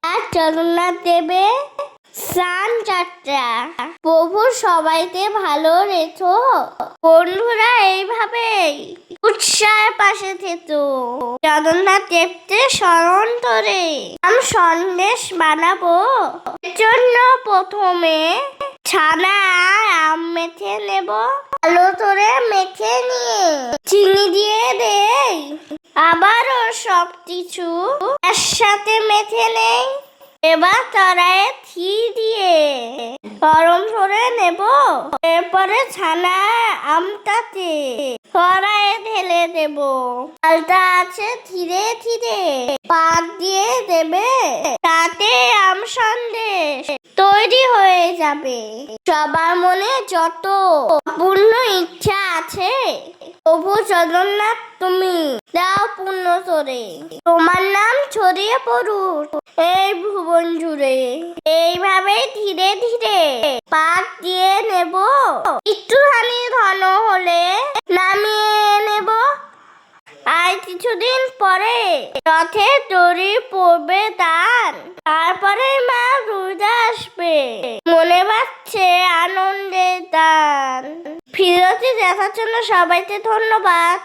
আর জগন্নাথ দেবের স্নান যাত্রা। প্রভু সবাইকে ভালো রেখো। বন্ধুরা এইভাবেই উৎসাহের পাশে থেকো। জগন্নাথ দেবকে স্মরণ করে সন্দেশ বানাবো। এর জন্য প্রথমে ছানা আর আম মেখে নেব। ভালো করে মেখে নিয়ে চিনি দিয়ে দেই। আবারও সবকিছু একসাথে মেখে নেই। এবার কড়াইয়ে ঘি দিয়ে গরম করে নেব। এরপরে ছানা আমটাকে কড়াইয়ে ঢেলে দেব। আলটা আছে ধীরে ধীরে পাক দিয়ে দেবে। তাতে আম সন্দেশ তৈরি হয়ে যাবে। সবার মনে যত পূর্ণ ইচ্ছা আছে প্রভু জগন্নাথ তুমি দাও পূর্ণ করে। তোমার নাম ছড়িয়ে পড়ুক এই ভুবন জুড়ে। এইভাবে ধীরে ধীরে পাক দিয়ে নেব। একটুখানি ঘন হলে নামিয়ে নেব। আর কিছুদিন পরে রথে দড়ি পড়বে দান। তারপরে মা দুর্গা আসবে। মনে পাচ্ছে আনন্দের দান। ভিডিওটি দেখার জন্য সবাইকে ধন্যবাদ।